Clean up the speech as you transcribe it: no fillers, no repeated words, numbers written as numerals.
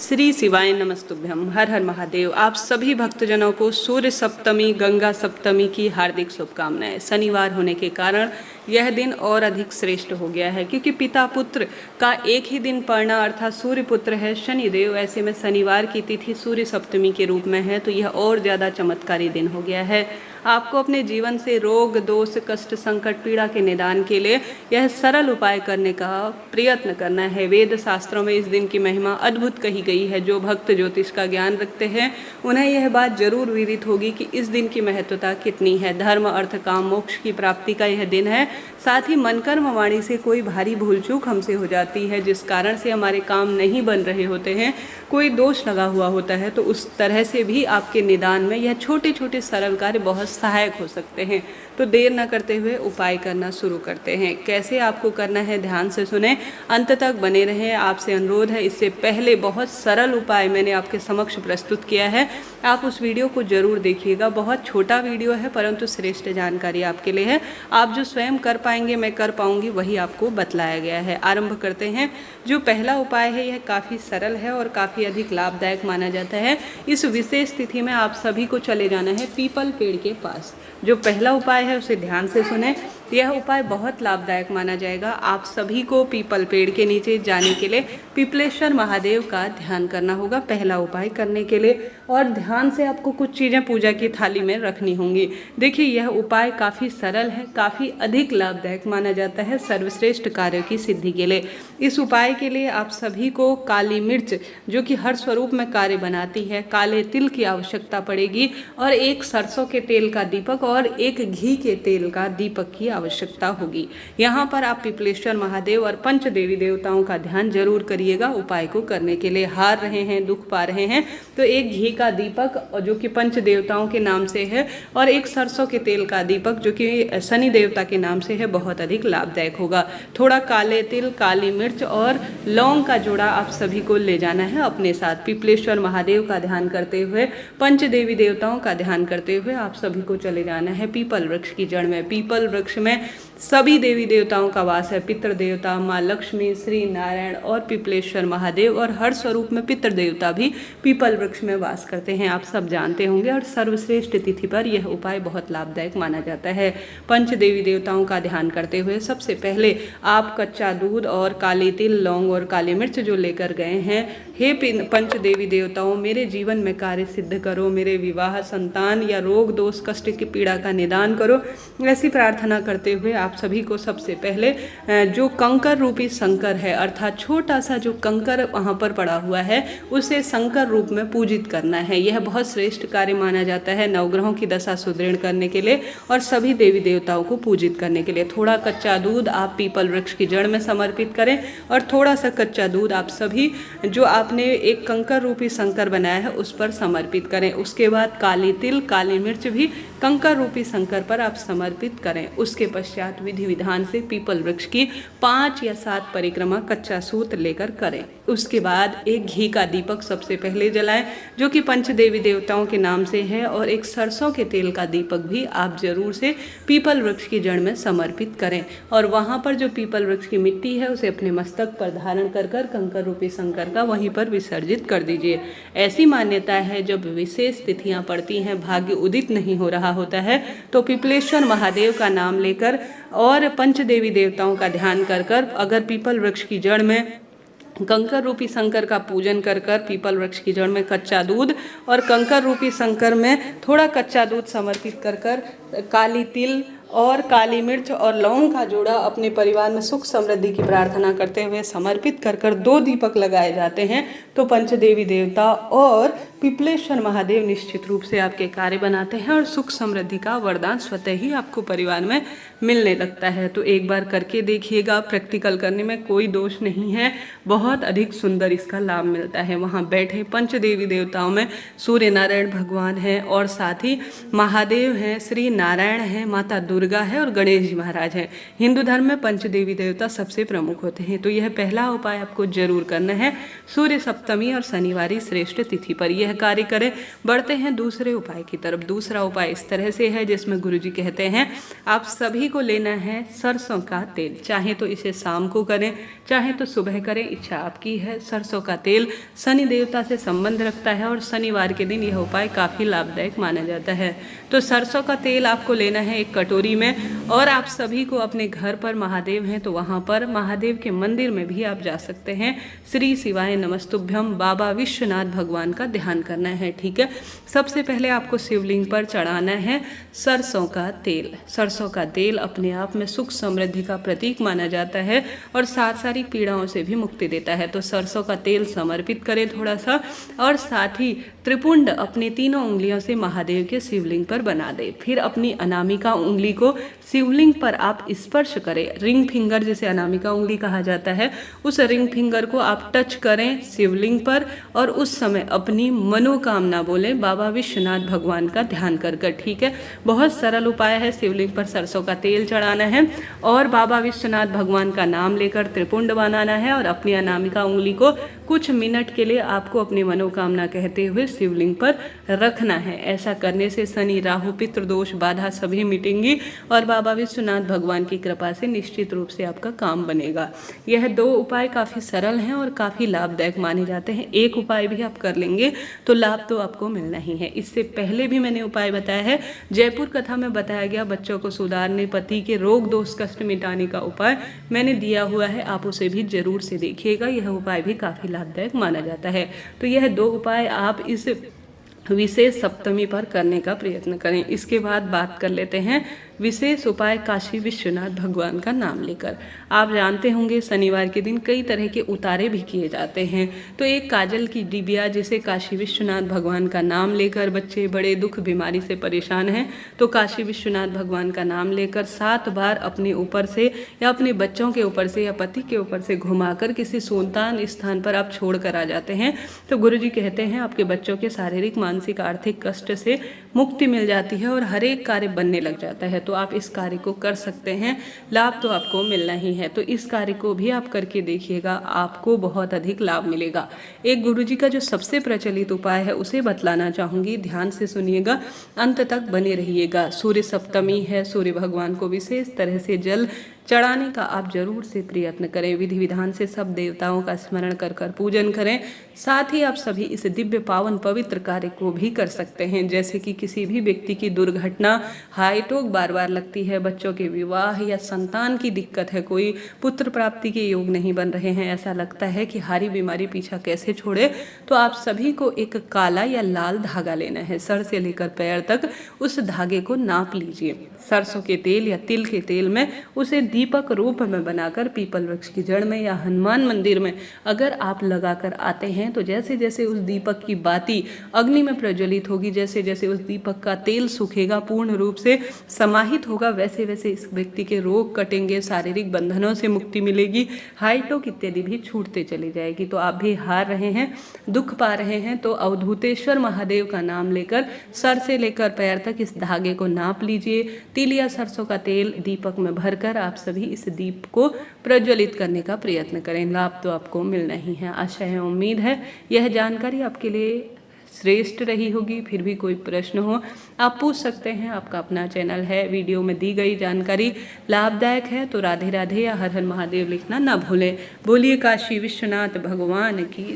श्री शिवाय नमस्तुभ्यम। हर हर महादेव। आप सभी भक्तजनों को सूर्य सप्तमी गंगा सप्तमी की हार्दिक शुभकामनाएं। शनिवार होने के कारण यह दिन और अधिक श्रेष्ठ हो गया है, क्योंकि पिता पुत्र का एक ही दिन पड़ना अर्थात सूर्य पुत्र है शनिदेव। ऐसे में शनिवार की तिथि सूर्य सप्तमी के रूप में है, तो यह और ज़्यादा चमत्कारी दिन हो गया है। आपको अपने जीवन से रोग दोष कष्ट संकट पीड़ा के निदान के लिए यह सरल उपाय करने का प्रयत्न करना है। वेद शास्त्रों में इस दिन की महिमा अद्भुत कही गई है। जो भक्त ज्योतिष का ज्ञान रखते हैं उन्हें यह बात जरूर विदित होगी कि इस दिन की महत्वता कितनी है। धर्म अर्थ काम मोक्ष की प्राप्ति का यह दिन है। साथ ही मन कर्म वाणी से कोई भारी भूल चूक हमसे हो जाती है, जिस कारण से हमारे काम नहीं बन रहे होते हैं, कोई दोष लगा हुआ होता है, तो उस तरह से भी आपके निदान में यह छोटे छोटे सरल कार्य बहुत सहायक हो सकते हैं। तो देर न करते हुए उपाय करना शुरू करते हैं। कैसे आपको करना है ध्यान से सुने, अंत तक बने रहें। आपसे अनुरोध है, इससे पहले बहुत सरल उपाय मैंने आपके समक्ष प्रस्तुत किया है, आप उस वीडियो को जरूर देखिएगा। बहुत छोटा वीडियो है परंतु श्रेष्ठ जानकारी आपके लिए है। आप जो स्वयं कर पाएंगे, मैं कर पाऊंगी, वही आपको बतलाया गया है। आरंभ करते हैं। जो पहला उपाय है यह काफ़ी सरल है और काफ़ी अधिक लाभदायक माना जाता है। इस विशेष तिथि में आप सभी को चले जाना है पीपल पेड़ के पास। जो पहला उपाय है उसे ध्यान से सुने। यह उपाय बहुत लाभदायक माना जाएगा। आप सभी को पीपल पेड़ के नीचे जाने के लिए पिपलेश्वर महादेव का ध्यान करना होगा पहला उपाय करने के लिए, और ध्यान से आपको कुछ चीज़ें पूजा की थाली में रखनी होंगी। देखिए, यह उपाय काफ़ी सरल है, काफ़ी अधिक लाभदायक माना जाता है सर्वश्रेष्ठ कार्यों की सिद्धि के लिए। इस उपाय के लिए आप सभी को काली मिर्च, जो कि हर स्वरूप में कार्य बनाती है, काले तिल की आवश्यकता पड़ेगी, और एक सरसों के तेल का दीपक और एक घी के तेल का दीपक की आवश्यकता होगी। यहाँ पर आप पिपलेश्वर महादेव और पंच देवी देवताओं का ध्यान जरूर करिएगा। उपाय को करने के लिए हार रहे हैं, दुख पा रहे हैं, तो एक घी का दीपक जो कि पंच देवताओं के नाम से है, और एक सरसों के तेल का दीपक जो कि शनि देवता के नाम से है, बहुत अधिक लाभदायक होगा। थोड़ा काले तिल, काली मिर्च और लौंग का जोड़ा आप सभी को ले जाना है अपने साथ। पिपलेश्वर महादेव का ध्यान करते हुए, पंच देवी देवताओं का ध्यान करते हुए आप सभी को चले जाना है पीपल वृक्ष की जड़ में। पीपल वृक्ष में सभी देवी देवताओं का वास है। पितृ देवता, माँ लक्ष्मी, श्री नारायण और पिपलेश्वर महादेव, और हर स्वरूप में पितृ देवता भी पीपल वृक्ष में वास करते हैं, आप सब जानते होंगे। और सर्वश्रेष्ठ तिथि पर यह उपाय बहुत लाभदायक माना जाता है। पंच देवी देवताओं का ध्यान करते हुए सबसे पहले आप कच्चा दूध और काली तिल, लौंग और काली मिर्च जो लेकर गए हैं, हे पंच देवी देवताओं, मेरे जीवन में कार्य सिद्ध करो, मेरे विवाह, संतान या रोग दोष कष्ट की पीड़ा का निदान करो। ऐसी प्रार्थना करते हुए आप सभी को सबसे पहले जो कंकर रूपी शंकर है, अर्थात छोटा सा जो कंकर वहाँ पर पड़ा हुआ है, उसे शंकर रूप में पूजित करना है। यह बहुत श्रेष्ठ कार्य माना जाता है नवग्रहों की दशा सुदृढ़ करने के लिए और सभी देवी देवताओं को पूजित करने के लिए। थोड़ा कच्चा दूध आप पीपल वृक्ष की जड़ में समर्पित करें, और थोड़ा सा कच्चा दूध आप सभी जो आपने एक कंकर रूपी शंकर बनाया है उस पर समर्पित करें। उसके बाद काली तिल, काली मिर्च भी कंकर रूपी शंकर पर आप समर्पित करें। उसके पश्चात विधि विधान से पीपल वृक्ष की 5 या 7 परिक्रमा कच्चा सूत लेकर करें। उसके बाद एक घी का दीपक सबसे पहले जलाएं, जो कि पंच देवी देवताओं के नाम से है, और एक सरसों के तेल का दीपक भी आप जरूर से पीपल वृक्ष की जड़ में समर्पित करें। और वहाँ पर जो पीपल वृक्ष की मिट्टी है उसे अपने मस्तक पर धारण कर कर कंकर रूपी शंकर का वहीं पर विसर्जित कर दीजिए। ऐसी मान्यता है, जब विशेष तिथियां पड़ती हैं, भाग्य उदित नहीं हो रहा होता है, तो पिपलेश्वर महादेव का नाम लेकर और पंच देवी देवताओं का ध्यान कर कर अगर पीपल वृक्ष की जड़ में कंकर रूपी शंकर का पूजन कर कर पीपल वृक्ष की जड़ में कच्चा दूध और कंकर रूपी शंकर में थोड़ा कच्चा दूध समर्पित कर कर काली तिल और काली मिर्च और लौंग का जोड़ा अपने परिवार में सुख समृद्धि की प्रार्थना करते हुए समर्पित कर कर 2 दीपक लगाए जाते हैं, तो पंच देवी देवता और पिपलेश्वर महादेव निश्चित रूप से आपके कार्य बनाते हैं और सुख समृद्धि का वरदान स्वतः ही आपको परिवार में मिलने लगता है। तो एक बार करके देखिएगा, प्रैक्टिकल करने में कोई दोष नहीं है, बहुत अधिक सुंदर इसका लाभ मिलता है। वहाँ बैठे पंच देवी देवताओं में सूर्य नारायण भगवान हैं, और साथ ही महादेव हैं, श्री नारायण हैं, माता दुर्गा है और गणेश जी महाराज हैं। हिंदू धर्म में पंचदेवी देवता सबसे प्रमुख होते हैं। तो यह पहला उपाय आपको जरूर करना है सूर्य सप्तमी और शनिवारी श्रेष्ठ तिथि पर यह कार्य करें। बढ़ते हैं दूसरे उपाय की तरफ। दूसरा उपाय इस तरह से है जिसमें गुरुजी कहते हैं आप सभी को लेना है सरसों का तेल। चाहे तो इसे शाम को करें, चाहे तो सुबह करें, इच्छा आपकी है। सरसों का तेल शनि देवता से संबंध रखता है और शनिवार के दिन यह उपाय काफ़ी लाभदायक माना जाता है। तो सरसों का तेल आपको लेना है एक कटोरी में, और आप सभी को अपने घर पर महादेव हैं तो वहाँ पर महादेव के मंदिर में भी आप जा सकते हैं। श्री शिवाय नमस्तुभ्यम बाबा विश्वनाथ भगवान का ध्यान करना है। ठीक है, सबसे पहले आपको शिवलिंग पर चढ़ाना है सरसों का तेल। सरसों का तेल अपने आप में सुख समृद्धि का प्रतीक माना जाता है और सारी पीड़ाओं से भी मुक्ति देता है। तो सरसों का तेल समर्पित करें थोड़ा सा, और साथ ही त्रिपुंड अपनी तीनों उंगलियों से महादेव के शिवलिंग पर बना दे। फिर अपनी अनामिका उंगली को शिवलिंग पर आप स्पर्श करें। रिंग फिंगर जिसे अनामिका उंगली कहा जाता है, उस रिंग फिंगर को आप टच करें शिवलिंग पर, और उस समय अपनी मनोकामना बोलें बाबा विश्वनाथ भगवान का ध्यान कर कर। ठीक है, बहुत सरल उपाय है। शिवलिंग पर सरसों का तेल चढ़ाना है और बाबा विश्वनाथ भगवान का नाम लेकर त्रिपुंड बनाना है, और अपनी अनामिका उंगली को कुछ मिनट के लिए आपको अपनी मनोकामना कहते हुए शिवलिंग पर रखना है। ऐसा करने से शनि राहु पितृ दोष बाधा सभी मिटेंगी और बाबा विश्वनाथ भगवान की कृपा से निश्चित रूप से आपका काम बनेगा। यह दो उपाय काफ़ी सरल हैं और काफ़ी लाभदायक माने जाते हैं। एक उपाय भी आप कर लेंगे तो लाभ तो आपको मिलना ही है। इससे पहले भी मैंने उपाय बताया है, जयपुर कथा में बताया गया बच्चों को सुधारने, पति के रोग दोष कष्ट मिटाने का उपाय मैंने दिया हुआ है, आप उसे भी जरूर से देखिएगा। यह उपाय भी काफ़ी लाभदायक माना जाता है। तो यह दो उपाय आप इस विशेष सप्तमी पर करने का प्रयत्न करें। इसके बाद बात कर लेते हैं विशेष उपाय काशी विश्वनाथ भगवान का नाम लेकर। आप जानते होंगे शनिवार के दिन कई तरह के उतारे भी किए जाते हैं। तो एक काजल की डिबिया जिसे काशी विश्वनाथ भगवान का नाम लेकर, बच्चे बड़े दुख बीमारी से परेशान हैं तो काशी विश्वनाथ भगवान का नाम लेकर 7 बार अपने ऊपर से या अपने बच्चों के ऊपर से या पति के ऊपर से घुमाकर किसी सुनसान स्थान पर आप छोड़ कर आ जाते हैं तो गुरुजी कहते हैं आपके बच्चों के शारीरिक मानसिक आर्थिक कष्ट से मुक्ति मिल जाती है और हर एक कार्य बनने लग जाता है। तो आप इस कार्य को कर सकते हैं, लाभ तो आपको मिलना ही है। तो इस कार्य को भी आप करके देखिएगा, आपको बहुत अधिक लाभ मिलेगा। एक गुरुजी का जो सबसे प्रचलित उपाय है उसे बतलाना चाहूँगी, ध्यान से सुनिएगा, अंत तक बने रहिएगा। सूर्य सप्तमी है, सूर्य भगवान को विशेष तरह से जल चढ़ाने का आप जरूर से प्रयत्न करें। विधि विधान से सब देवताओं का स्मरण कर कर पूजन करें। साथ ही आप सभी इस दिव्य पावन पवित्र कार्य को भी कर सकते हैं, जैसे कि किसी भी व्यक्ति की दुर्घटना, हार्ट बार बार लगती है, बच्चों के विवाह या संतान की दिक्कत है, कोई पुत्र प्राप्ति के योग नहीं बन रहे हैं, ऐसा लगता है कि हारी बीमारी पीछा कैसे छोड़े, तो आप सभी को एक काला या लाल धागा लेना है, सर से लेकर पैर तक उस धागे को नाप लीजिए। सरसों के तेल या तिल के तेल में उसे दीपक रूप में बनाकर पीपल वृक्ष की जड़ में या हनुमान मंदिर में अगर आप लगाकर आते हैं तो जैसे जैसे उस दीपक की बाती अग्नि में प्रज्वलित होगी, जैसे जैसे उस दीपक का तेल सूखेगा, पूर्ण रूप से समाहित होगा, वैसे वैसे इस व्यक्ति के रोग कटेंगे, शारीरिक बंधनों से मुक्ति मिलेगी, हाइटोक इत्यादि भी छूटते चली जाएगी। तो आप भी हार रहे हैं, दुख पा रहे हैं तो अवधूतेश्वर महादेव का नाम लेकर सर से लेकर पैर तक इस धागे को नाप लीजिए। तिल या सरसों का तेल दीपक में भरकर आप सभी इस दीप को प्रज्वलित करने का प्रयत्न करें। लाभ तो आपको मिलना ही है। आशा है, उम्मीद है यह जानकारी आपके लिए श्रेष्ठ रही होगी। फिर भी कोई प्रश्न हो आप पूछ सकते हैं, आपका अपना चैनल है। वीडियो में दी गई जानकारी लाभदायक है तो राधे राधे या हर हर महादेव लिखना ना भूलें। बोलिए काशी विश्वनाथ भगवान की।